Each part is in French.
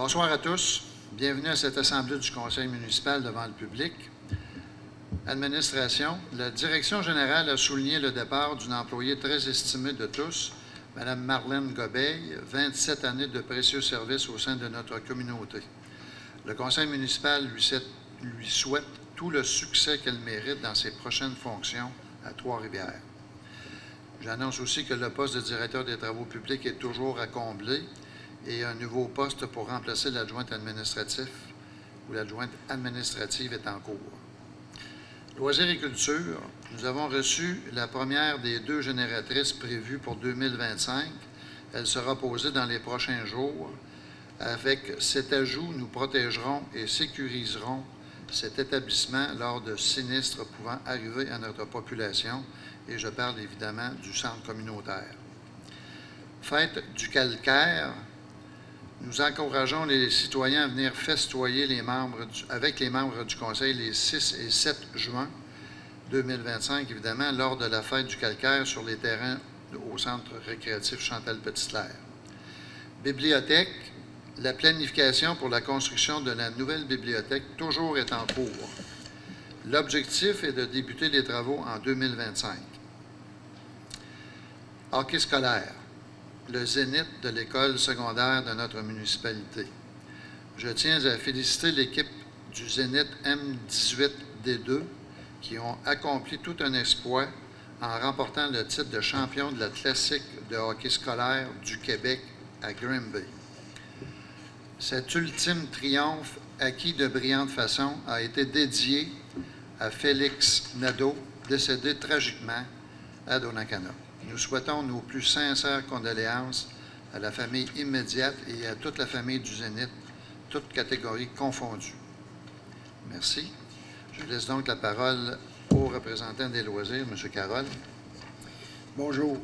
Bonsoir à tous. Bienvenue à cette assemblée du Conseil municipal devant le public. Administration, la Direction générale a souligné le départ d'une employée très estimée de tous, Mme Marlène Gobeil, 27 années de précieux services au sein de notre communauté. Le Conseil municipal lui souhaite tout le succès qu'elle mérite dans ses prochaines fonctions à Trois-Rivières. J'annonce aussi que le poste de directeur des travaux publics est toujours à combler et un nouveau poste pour remplacer l'adjointe administrative ou l'adjointe administrative est en cours. Loisirs et culture, nous avons reçu la première des 2 génératrices prévues pour 2025. Elle sera posée dans les prochains jours. Avec cet ajout, nous protégerons et sécuriserons cet établissement lors de sinistres pouvant arriver à notre population, et je parle évidemment du centre communautaire. Fête du calcaire, nous encourageons les citoyens à venir festoyer avec les membres du Conseil les 6 et 7 juin 2025, évidemment, lors de la fête du calcaire sur les terrains au centre récréatif Chantal-Petitclerc. Bibliothèque, la planification pour la construction de la nouvelle bibliothèque toujours est en cours. L'objectif est de débuter les travaux en 2025. Hockey scolaire, le zénith de l'école secondaire de notre municipalité. Je tiens à féliciter l'équipe du Zénith M18D2 qui ont accompli tout un exploit en remportant le titre de champion de la classique de hockey scolaire du Québec à Grimby. Cet ultime triomphe, acquis de brillante façon, a été dédié à Félix Nadeau, décédé tragiquement à Donnacona. Nous souhaitons nos plus sincères condoléances à la famille immédiate et à toute la famille du Zénith, toutes catégories confondues. Merci. Je laisse donc la parole au représentant des loisirs, M. Carole. Bonjour.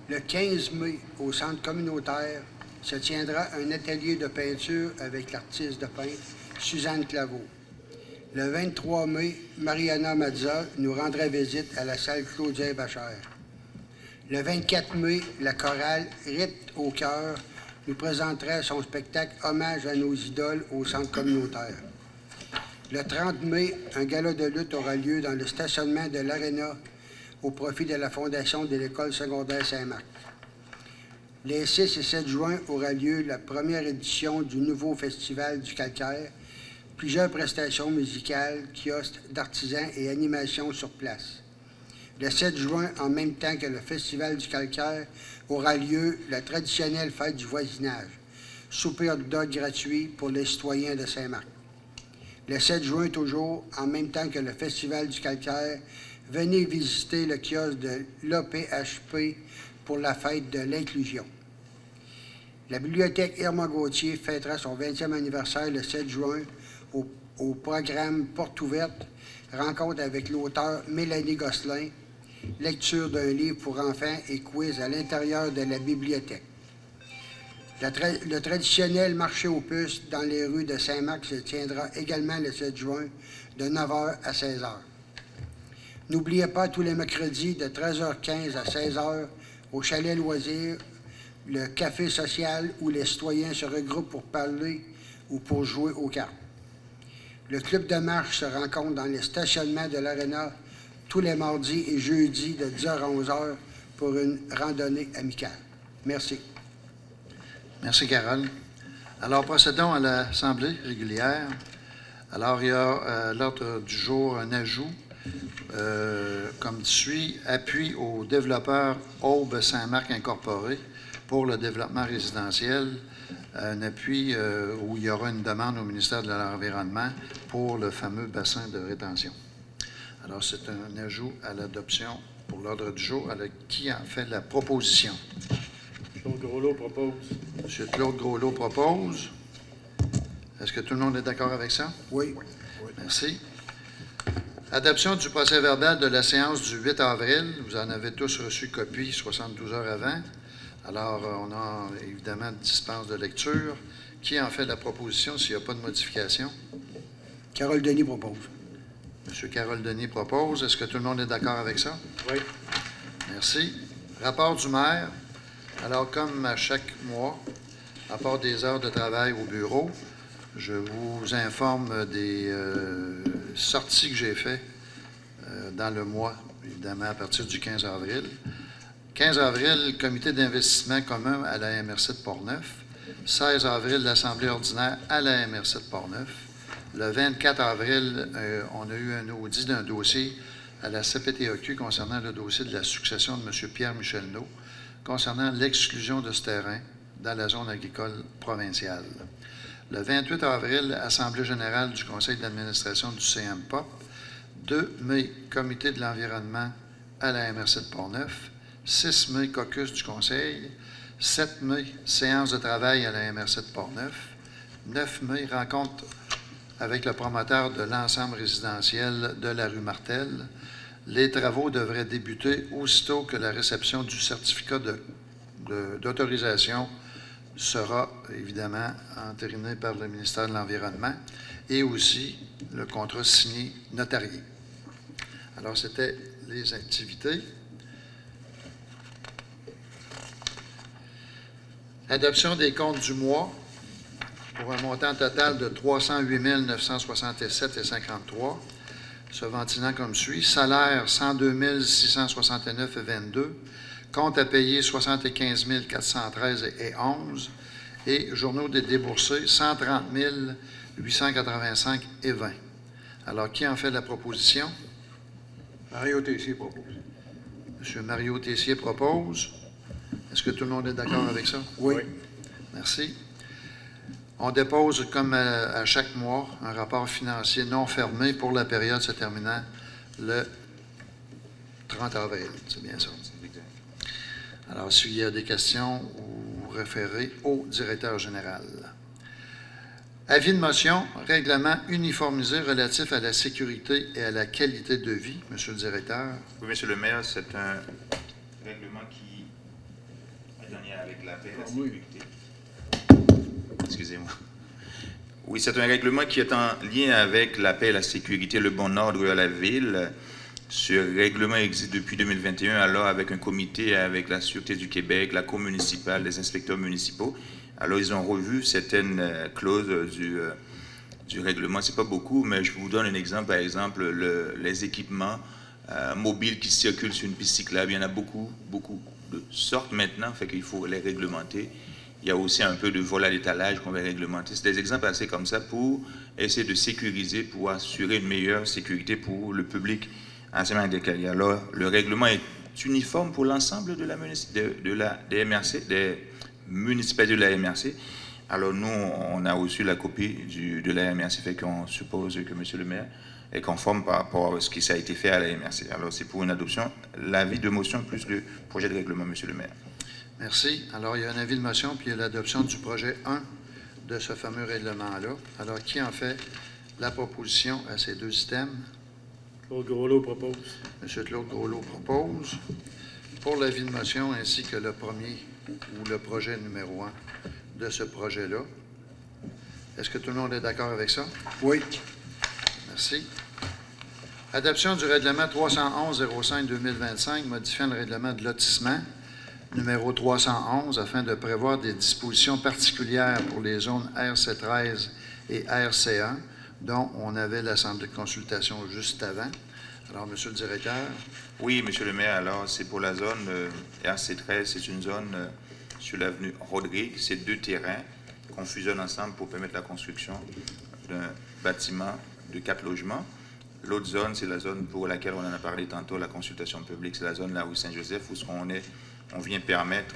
Le 15 mai, au centre communautaire, se tiendra un atelier de peinture avec l'artiste de peintre Suzanne Claveau. Le 23 mai, Mariana Mazza nous rendra visite à la salle Claudia Bachère. Le 24 mai, la chorale Rite au cœur nous présentera son spectacle Hommage à nos idoles au centre communautaire. Le 30 mai, un gala de lutte aura lieu dans le stationnement de l'Arena au profit de la Fondation de l'École secondaire Saint-Marc. Les 6 et 7 juin aura lieu la première édition du nouveau Festival du calcaire, plusieurs prestations musicales, kiosques d'artisans et animations sur place. Le 7 juin, en même temps que le Festival du calcaire, aura lieu la traditionnelle fête du voisinage, souper hot dog gratuit pour les citoyens de Saint-Marc. Le 7 juin, toujours, en même temps que le Festival du calcaire, venez visiter le kiosque de l'APHP pour la fête de l'inclusion. La bibliothèque Irma Gauthier fêtera son 20e anniversaire le 7 juin au programme Porte ouverte, rencontre avec l'auteur Mélanie Gosselin, lecture d'un livre pour enfants et quiz à l'intérieur de la bibliothèque. Le traditionnel marché aux puces dans les rues de Saint-Marc se tiendra également le 7 juin de 9h à 16h. N'oubliez pas tous les mercredis de 13h15 à 16h au chalet loisirs, le café social où les citoyens se regroupent pour parler ou pour jouer aux cartes. Le club de marche se rencontre dans les stationnements de l'Arena tous les mardis et jeudis de 10h à 11h pour une randonnée amicale. Merci. Merci, Carole. Alors, procédons à l'Assemblée régulière. Alors, il y a à l'ordre du jour un ajout comme suit. Appui aux développeurs Aube Saint-Marc Incorporé pour le développement résidentiel. Un appui où il y aura une demande au ministère de l'Environnement pour le fameux bassin de rétention. Alors, c'est un ajout à l'adoption pour l'ordre du jour. Alors, qui en fait la proposition? Claude Groslot propose. M. Claude Groslot propose. Est-ce que tout le monde est d'accord avec ça? Oui. Merci. Adoption du procès-verbal de la séance du 8 avril. Vous en avez tous reçu copie 72 heures avant. Alors, on a évidemment dispense de lecture. Qui en fait la proposition s'il n'y a pas de modification? Carole Denis propose. M. Carole Denis propose. Est-ce que tout le monde est d'accord avec ça? Oui. Merci. Rapport du maire. Alors, comme à chaque mois, À part des heures de travail au bureau, je vous informe des sorties que j'ai faites dans le mois, évidemment, à partir du 15 avril. 15 avril, comité d'investissement commun à la MRC de Portneuf. 16 avril, l'Assemblée ordinaire à la MRC de Portneuf. Le 24 avril, on a eu un audit d'un dossier à la CPTAQ concernant le dossier de la succession de M. Pierre-Michel Nault, concernant l'exclusion de ce terrain dans la zone agricole provinciale. Le 28 avril, Assemblée générale du Conseil d'administration du CMPOP. 2 mai, Comité de l'environnement à la MRC de Portneuf. 6 mai, caucus du Conseil. 7 mai, séance de travail à la MRC de Portneuf. 9 mai, rencontre avec le promoteur de l'ensemble résidentiel de la rue Martel. Les travaux devraient débuter aussitôt que la réception du certificat d'autorisation sera évidemment entériné par le ministère de l'Environnement et aussi le contrat signé notarié. Alors, c'était les activités. Adoption des comptes du mois pour un montant total de 308 967,53, se ventilant comme suit. Salaire 102 669,22, compte à payer 75 413,11 et journaux des déboursés 130 885,20. Alors, qui en fait la proposition? Mario Tessier propose. M. Mario Tessier propose. Est-ce que tout le monde est d'accord avec ça? Oui. Merci. On dépose, comme à chaque mois, un rapport financier non fermé pour la période se terminant le 30 avril. C'est bien ça. Alors, s'il y a des questions, vous référez au directeur général. Avis de motion, règlement uniformisé relatif à la sécurité et à la qualité de vie. Monsieur le directeur. Oui, Monsieur le maire, c'est un règlement qui est en lien avec la paix et la sécurité. Excusez-moi. Oui, c'est un règlement qui est en lien avec la paix et la sécurité, le bon ordre à la ville. Ce règlement existe depuis 2021, alors avec un comité avec la Sûreté du Québec, la Cour municipale, les inspecteurs municipaux. Alors, ils ont revu certaines clauses du règlement. Ce n'est pas beaucoup, mais je vous donne un exemple. Par exemple, les équipements mobiles qui circulent sur une piste cyclable, il y en a beaucoup de sortes maintenant, fait qu'il faut les réglementer. Il y a aussi un peu de vol à l'étalage qu'on va réglementer. C'est des exemples assez comme ça pour essayer de sécuriser, pour assurer une meilleure sécurité pour le public entièrement déclaré. Alors, le règlement est uniforme pour l'ensemble des MRC, des municipalités de la MRC. Alors, nous, on a reçu la copie de la MRC, fait qu'on suppose que M. le maire est conforme par rapport à ce qui a été fait à la MRC. Alors, c'est pour une adoption, l'avis de motion plus le projet de règlement, M. le maire. Merci. Alors, il y a un avis de motion, puis il y a l'adoption du projet 1 de ce fameux règlement-là. Alors, qui en fait la proposition à ces deux items? Claude Groslo propose. M. Claude Groslo propose. Pour l'avis de motion ainsi que le premier ou le projet numéro 1 de ce projet-là. Est-ce que tout le monde est d'accord avec ça? Oui. Merci. Adoption du règlement 311-05-2025 modifiant le règlement de lotissement numéro 311 afin de prévoir des dispositions particulières pour les zones RC13 et RC1 dont on avait l'assemblée de consultation juste avant. Alors, Monsieur le directeur. Oui, Monsieur le maire, alors c'est pour la zone RC13, c'est une zone sur l'avenue Rodrigue, c'est 2 terrains qu'on fusionne ensemble pour permettre la construction d'un bâtiment de 4 logements. L'autre zone, c'est la zone pour laquelle on en a parlé tantôt, la consultation publique, c'est la zone là où Saint-Joseph, où on vient permettre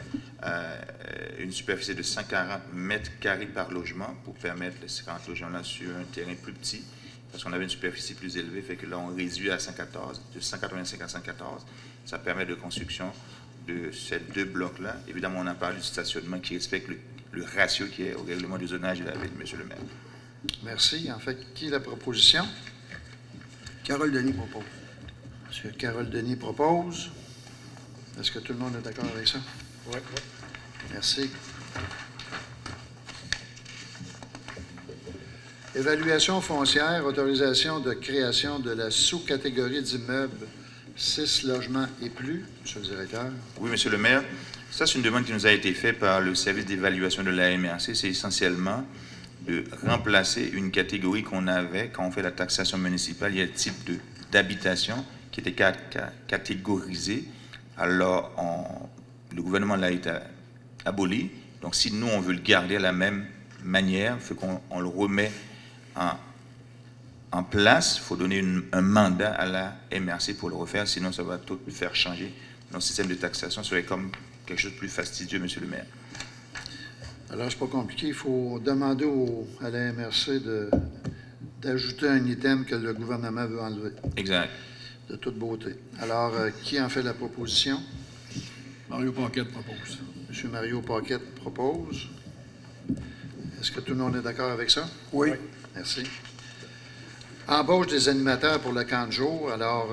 une superficie de 140 mètres carrés par logement pour permettre les 50 logements-là sur un terrain plus petit, parce qu'on avait une superficie plus élevée, fait que là, on réduit à 114, de 185 à 114. Ça permet de construction de ces 2 blocs-là. Évidemment, on a parlé du stationnement qui respecte le ratio qui est au règlement du zonage de la ville, M. le maire. Merci. En fait, qui la proposition? Carole Denis propose. M. Carole Denis propose. Est-ce que tout le monde est d'accord avec ça? Oui. Merci. Évaluation foncière, autorisation de création de la sous-catégorie d'immeubles 6 logements et plus, Monsieur le directeur. Oui, Monsieur le maire. Ça, c'est une demande qui nous a été faite par le service d'évaluation de la MRC. C'est essentiellement de remplacer une catégorie qu'on avait quand on fait la taxation municipale. Il y a le type d'habitation qui était catégorisé. Alors, le gouvernement l'a été aboli. Donc, si nous, on veut le garder à la même manière, il faut qu'on le remet en place. Il faut donner un mandat à la MRC pour le refaire, sinon ça va tout faire changer. Notre système de taxation serait comme quelque chose de plus fastidieux, Monsieur le maire. Alors, c'est pas compliqué. Il faut demander à la MRC d'ajouter un item que le gouvernement veut enlever. Exact. De toute beauté. Alors, qui en fait la proposition? Mario Paquette propose. M. Mario Paquette propose. Est-ce que tout le monde est d'accord avec ça? Oui. Merci. Embauche des animateurs pour le camp de jour. Alors,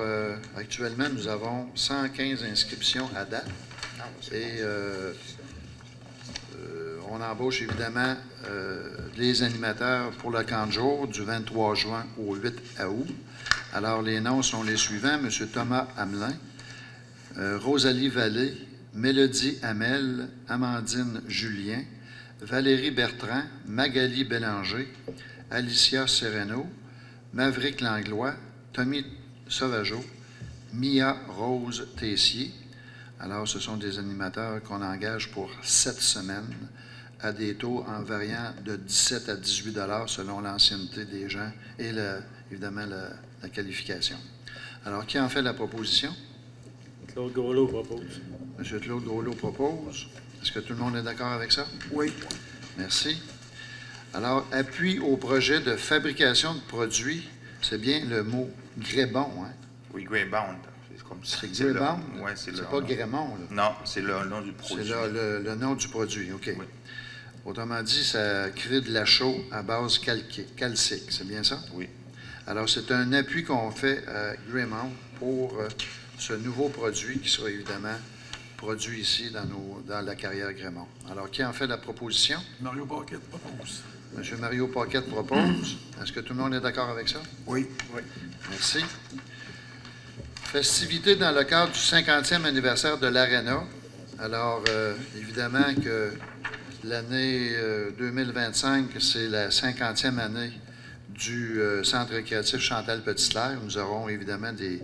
actuellement, nous avons 115 inscriptions à date. Et on embauche évidemment les animateurs pour le camp de jour du 23 juin au 8 août. Alors, les noms sont les suivants. M. Thomas Hamelin, Rosalie Vallée, Mélodie Hamel, Amandine Julien, Valérie Bertrand, Magali Bélanger, Alicia Sereno, Maverick Langlois, Tommy Sauvageau, Mia Rose Tessier. Alors, ce sont des animateurs qu'on engage pour 7 semaines à des taux en variant de 17 à 18 $ selon l'ancienneté des gens et, évidemment, la qualification. Alors, qui en fait la proposition? Claude Groleau propose. M. Claude Groleau propose. Est-ce que tout le monde est d'accord avec ça? Oui. Merci. Alors, appui au projet de fabrication de produits, c'est bien le mot Grébon, hein? Oui, Greybound. C'est Greybound? Oui, c'est C'est pas Grémont, là. Non, c'est le nom du produit. C'est le nom du produit, OK. Oui. Autrement dit, ça crée de la chaux à base calcique, c'est bien ça? Oui. Alors, c'est un appui qu'on fait à Greymound pour ce nouveau produit qui sera évidemment produit ici dans la carrière Greymound. Alors, qui en fait la proposition? Mario Paquette propose. M. Mario Paquette propose. Est-ce que tout le monde est d'accord avec ça? Oui. Oui. Merci. Festivités dans le cadre du 50e anniversaire de l'Arena. Alors, évidemment que l'année 2025, c'est la 50e année du Centre récréatif Chantal Petitclerc. Nous aurons évidemment des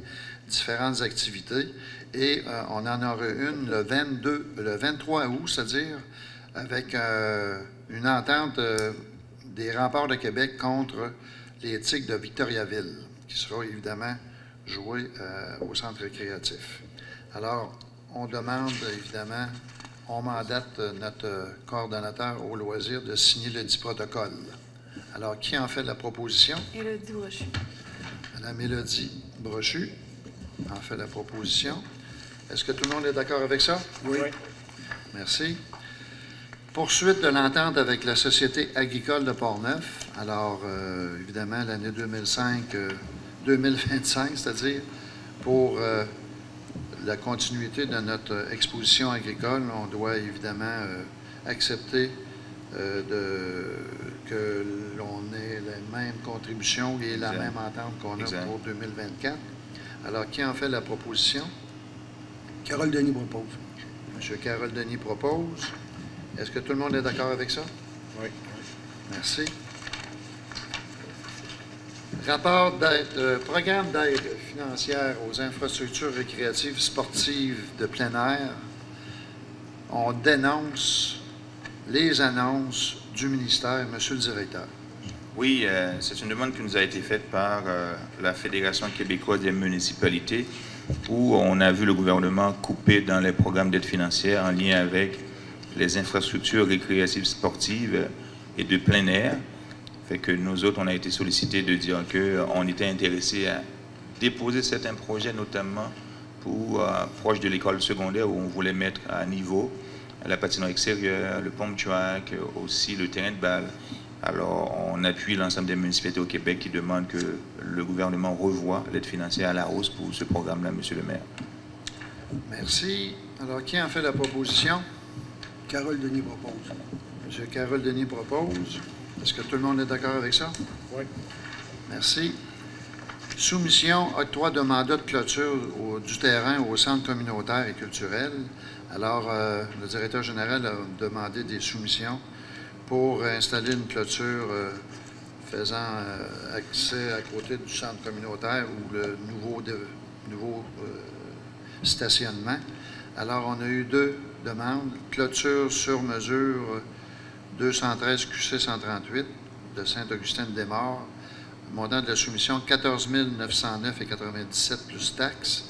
différentes activités et on en aura une le 23 août, c'est-à-dire avec une entente des Remparts de Québec contre les Tigres de Victoriaville, qui sera évidemment joué au centre récréatif. Alors, on demande évidemment, on mandate notre coordonnateur au loisir de signer le dit protocole. Alors, qui en fait la proposition? Élodie Brochu. Madame Élodie Brochu en fait la proposition. Est-ce que tout le monde est d'accord avec ça? Oui. Merci. Poursuite de l'entente avec la Société agricole de Portneuf. Alors, évidemment, l'année 2025, c'est-à-dire pour la continuité de notre exposition agricole, on doit évidemment accepter que l'on ait la même contribution et la même entente qu'on a pour 2024. Alors, qui en fait la proposition? Carole Denis propose. M. Carole Denis propose. Est-ce que tout le monde est d'accord avec ça? Oui. Merci. Rapport d'aide, programme d'aide financière aux infrastructures récréatives sportives de plein air. On dénonce les annonces du ministère. Monsieur le directeur. Oui, c'est une demande qui nous a été faite par la Fédération québécoise des municipalités, où on a vu le gouvernement couper dans les programmes d'aide financière en lien avec les infrastructures récréatives sportives et de plein air. Fait que nous autres, on a été sollicités de dire qu'on était intéressés à déposer certains projets, notamment pour proche de l'école secondaire, où on voulait mettre à niveau la patinoire extérieure, le pump track, aussi le terrain de balle. Alors, on appuie l'ensemble des municipalités au Québec qui demandent que le gouvernement revoie l'aide financière à la hausse pour ce programme-là, Monsieur le maire. Merci. Alors, qui en fait la proposition? Carole Denis propose. M. Carole Denis propose. Est-ce que tout le monde est d'accord avec ça? Oui. Merci. Soumission, octroi de mandat de clôture du terrain au centre communautaire et culturel. Alors, le directeur général a demandé des soumissions pour installer une clôture faisant accès à côté du centre communautaire ou le nouveau stationnement. Alors, on a eu 2 demandes. Clôture sur mesure 213 QC 138 de Saint-Augustin-de-Desmaures. Montant de la soumission 14 909,97 plus taxes.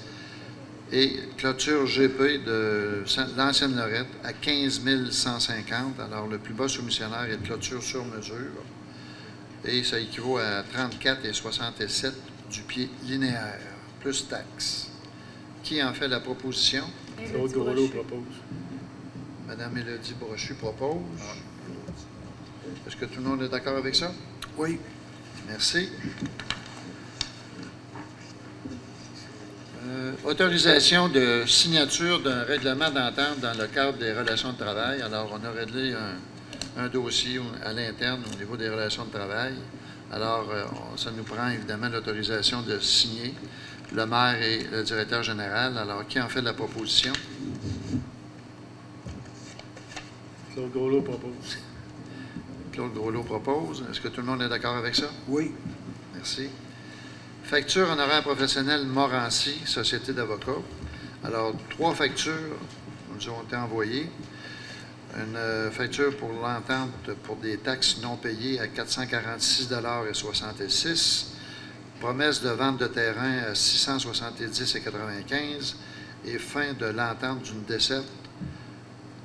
Et clôture GP de l'ancienne Lorette à 15 150. Alors, le plus bas soumissionnaire est clôture sur mesure. Et ça équivaut à 34,67 du pied linéaire, plus taxes. Qui en fait la proposition? Claude Groslo propose. Madame Mélodie Brochu propose. Est-ce que tout le monde est d'accord avec ça? Oui. Merci. Autorisation de signature d'un règlement d'entente dans le cadre des relations de travail. Alors, on a réglé un dossier à l'interne au niveau des relations de travail. Alors, ça nous prend évidemment l'autorisation de signer. Le maire et le directeur général. Alors, qui en fait la proposition? Claude Groslo propose. Claude Groslo propose. Est-ce que tout le monde est d'accord avec ça? Oui. Merci. Facture honoraire professionnel Morancy, Société d'avocats. Alors, 3 factures nous ont été envoyées. Une facture pour l'entente pour des taxes non payées à 446,66 $. Promesse de vente de terrain à 670,95 $ et fin de l'entente d'une desserte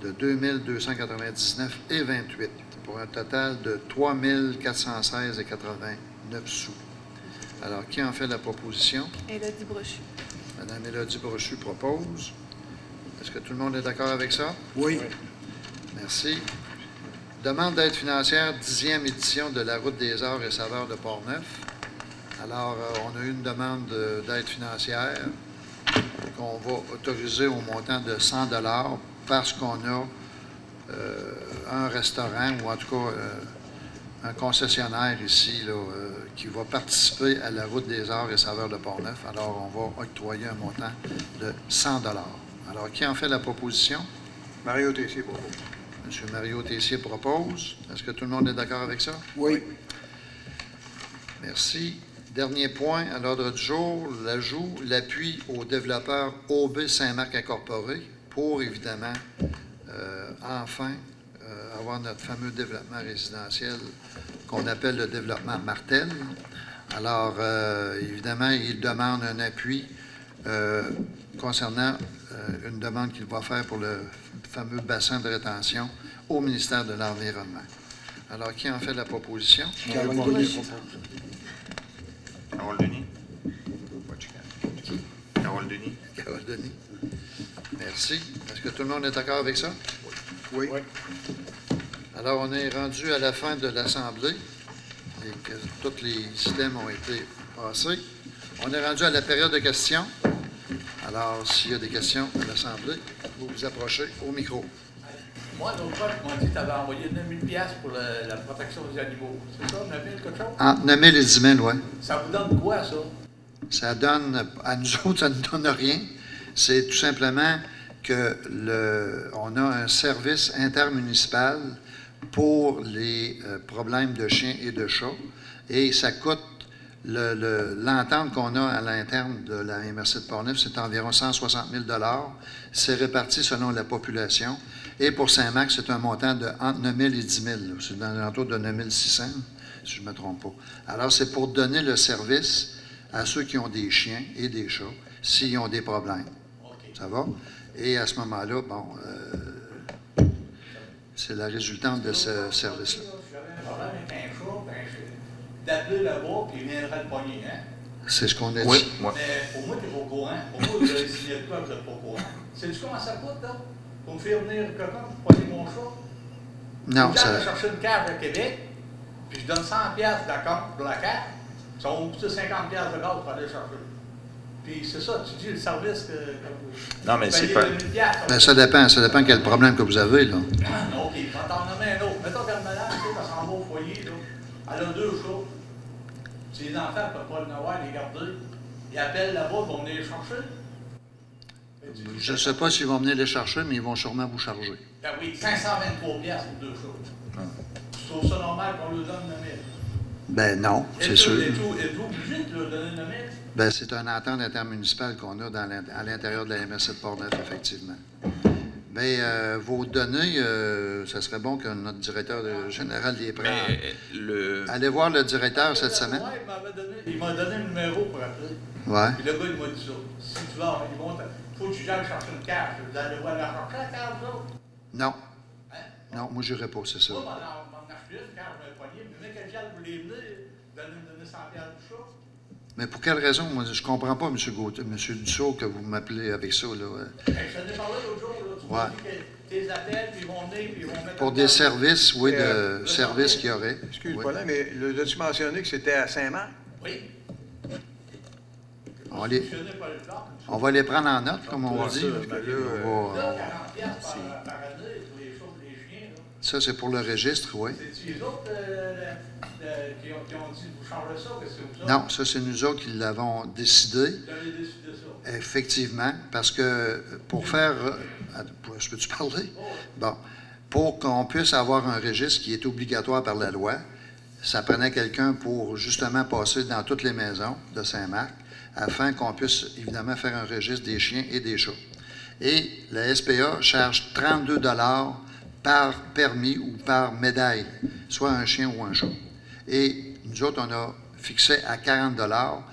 de 2299,28 $ pour un total de 3 416,89 sous. Alors, qui en fait la proposition? Mélodie Brochu. Madame Mélodie Brochu propose. Est-ce que tout le monde est d'accord avec ça? Oui. Merci. Demande d'aide financière, 10e édition de la Route des Arts et Saveurs de Portneuf. Alors, on a eu une demande d'aide financière qu'on va autoriser au montant de 100 $ parce qu'on a un restaurant ou en tout cas un concessionnaire ici là, qui va participer à la Route des Arts et Saveurs de Portneuf. Alors, on va octroyer un montant de 100 $. Alors, qui en fait la proposition? Mario Tessier propose. M. Mario Tessier propose. Est-ce que tout le monde est d'accord avec ça? Oui. Merci. Dernier point à l'ordre du jour, l'ajout, l'appui aux développeurs OB Saint-Marc Incorporé pour, évidemment, enfin, avoir notre fameux développement résidentiel qu'on appelle le développement Martel. Alors, évidemment, il demande un appui concernant une demande qu'il va faire pour le fameux bassin de rétention au ministère de l'Environnement. Alors, qui en fait la proposition? Caroline Denis propose. Carole Denis. Carole Denis. Carole Denis. Merci. Est-ce que tout le monde est d'accord avec ça? Oui. Alors, on est rendu à la fin de l'Assemblée et que tous les systèmes ont été passés. On est rendu à la période de questions. Alors, s'il y a des questions à l'Assemblée, vous vous approchez au micro. Moi, l'autre fois, tu m'as dit que tu avais envoyé 9 000 $ pour la protection des animaux. C'est ça, 9 000 quelque chose? Entre 9 000 et 10 000, oui. Ça vous donne quoi, ça? Ça donne, à nous autres, ça ne donne rien. C'est tout simplement qu'on a un service intermunicipal pour les problèmes de chiens et de chats. Et ça coûte, l'entente qu'on a à l'interne de la MRC de Portneuf, c'est environ 160 000 $. C'est réparti selon la population. Et pour Saint-Marc, c'est un montant de entre 9 000 et 10 000. C'est dans l'entour de 9 600, si je ne me trompe pas. Alors, c'est pour donner le service à ceux qui ont des chiens et des chats, s'ils ont des problèmes. Okay. Ça va? Et à ce moment-là, bon, c'est la résultante de ce service-là. Si j'avais un problème avec un chat, d'appeler là-bas, puis il viendrait le pogner, hein? C'est ce qu'on a Oui, dit. moi. Mais pour moi, tu n'es pas au courant. Pour moi, vous avez signé de quoi, vous n'êtes pas au courant. Sais-tu comment ça coûte, là? Pour me faire venir quelqu'un pour pogner mon chat? Non, ça... Je vais ça... chercher une cage à Québec, puis je donne 100 $ d'acompte pour la cage. Ça va me coûter 50 $ de gaz pour aller chercher. Puis c'est ça, tu dis le service que non, mais c'est pas... Ben, ça dépend quel problème que vous avez, là. OK, je vais t'en nommer un autre. Mettons qu'elle est malade, tu sais, elle s'en va au foyer, là. Elle a 2 chats. Tu Si les enfants ne peuvent pas le avoir, les garder, ils appellent là-bas, ils vont venir les chercher. Je ne sais pas s'ils vont venir les chercher, mais ils vont sûrement vous charger. Ben oui, 523 piastres pour 2 choses. Tu trouves ça normal qu'on leur donne le 1000? Ben non, c'est sûr. Êtes-vous obligé de leur donner le 1000? Ben, c'est une entente intermunicipale qu'on a à l'intérieur de la MRC de Portneuf, effectivement. Bien, vos données, ça serait bon que notre directeur général les prenne. Allez voir le directeur cette semaine. Oui, il m'a donné le numéro pour appeler. Ouais. Puis le gars, il m'a dit ça. Si tu vas, il faut que tu ailles chercher une carte. Vous allez voir la chercher, la carte, vous autres? Non. Hein? Non, moi, je n'irai pas, c'est ça. Moi, on m'en acheté une carte, je vais poigner. Mais mec, quel vous les venez, donner 100 piastres du chat. Mais pour quelle raison? Moi, je ne comprends pas, M. Dussault, que vous m'appelez avec ça, là. Je t'en ai parlé l'autre jour, là. Tu m'as dit que tes appels, puis ils vont venir, puis ils vont mettre... Pour des services, oui, de services qu'il y aurait. Excuse, Oui. Paulin, mais as-tu mentionné que c'était à Saint-Marc? Oui. On va les prendre en note, comme on dit. ça, On va- 40 piastres par année pour les choses, les chiens, là. Ça, c'est pour le registre, oui. C'est-tu les autres qui ont dit de vous changer ça, que c'est vous Non, ça, c'est nous autres qui l'avons décidé. Vous avez décidé ça. Effectivement, parce que pour faire... Je peux-tu parler? Bon. Pour qu'on puisse avoir un registre qui est obligatoire par la loi, ça prenait quelqu'un pour justement passer dans toutes les maisons de Saint-Marc, afin qu'on puisse évidemment faire un registre des chiens et des chats. Et la SPA charge 32 $ par permis ou par médaille, soit un chien ou un chat. Et nous autres, on a fixé à 40 $,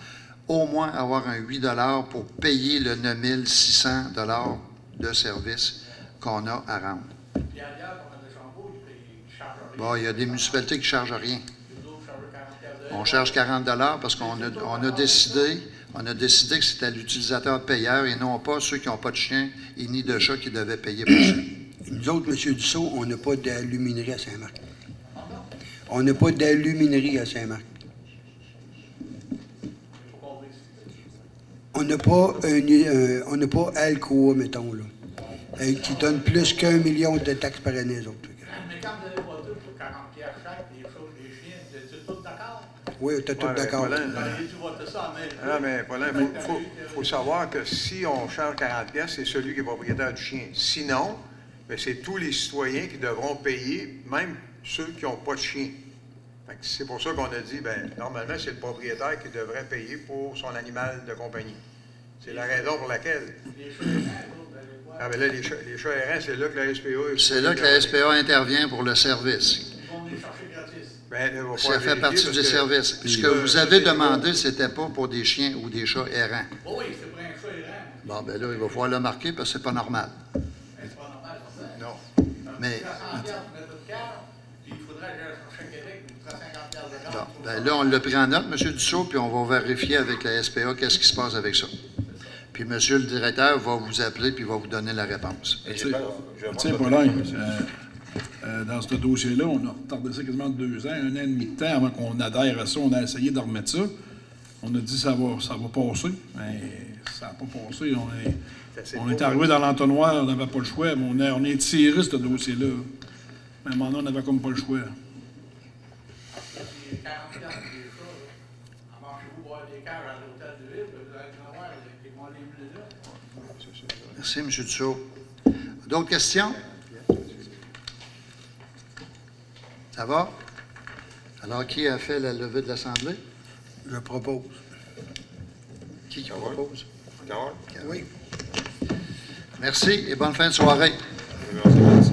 au moins avoir un 8 $ pour payer le 9 600 $ de service qu'on a à rendre. Puis ailleurs, comme à Deschambault, ils chargent rien. Bon, il y a des municipalités qui ne chargent rien. Les autres chargent 40 piastres. On charge 40 $ parce qu'on a décidé que c'était à l'utilisateur payeur et non pas ceux qui n'ont pas de chien et ni de chat qui devaient payer pour ça. Nous autres, M. Dussault, on n'a pas d'aluminerie à Saint-Marc. On n'a pas d'aluminerie à Saint-Marc. On n'a pas Alcoa, mettons, là, qui donne plus qu'1 million de taxes par année, eux autres. Mais quand vous allez voter pour 40 piastres chaque, les choses, les chiens, vous êtes tous d'accord? Oui, tu es tout Ouais, d'accord. Paulin, Vous allez-tu voter ça en même temps? Non, mais Paulin, il faut savoir que si on charge 40 piastres, c'est celui qui est propriétaire du chien. Sinon, ben, c'est tous les citoyens qui devront payer, même ceux qui n'ont pas de chien. Fait que c'est pour ça qu'on a dit, ben, normalement, c'est le propriétaire qui devrait payer pour son animal de compagnie. C'est la raison pour laquelle. Les chats errants, vous allez voir. Ah, ben là, les chats errants, c'est là que la SPA... C'est là que la SPA intervient pour le service. Ils vont venir chercher gratis. Ben, il va Ça falloir fait vérifier partie parce des que- services. Ce que Puis, vous ça, avez c'est demandé, gros. c'était pas pour des chiens ou des chats errants. Oh oui, c'est pour un chat errant. Bon, ben là, il va falloir le marquer parce que c'est pas normal. Mais c'est pas normal, ça. Non. Mais, 100 piastres pour mettre une carte, puis il faudrait que j'aille chercher à Québec, il me coûterait 50 piastres de bon, carte. ben là, on l'a pris en note, M. Dussault, puis on va vérifier avec la SPA qu'est-ce qui se passe avec ça. Puis M. le directeur va vous appeler puis va vous donner la réponse. Tiens, Paulin, dans ce dossier-là, on a retardé ça quasiment 2 ans, 1 an et demi de temps avant qu'on adhère à ça. On a essayé de remettre ça. On a dit que ça va passer, mais ça n'a pas passé. On est arrivé dans l'entonnoir, on n'avait pas le choix, mais on est tiré ce dossier-là. Mais à un moment donné, on n'avait comme pas le choix. Puis 40 piastres pour les chats, là. En marchez-vous boire des cœurs à l'hôtel de ville, puis vous allez en avoir, ils vont aller mieux là. Merci, M. Dussault. D'autres questions? Ça va? Alors, qui a fait la levée de l'Assemblée? Je propose. Qui propose? Carole? Oui. Merci et bonne fin de soirée. Merci.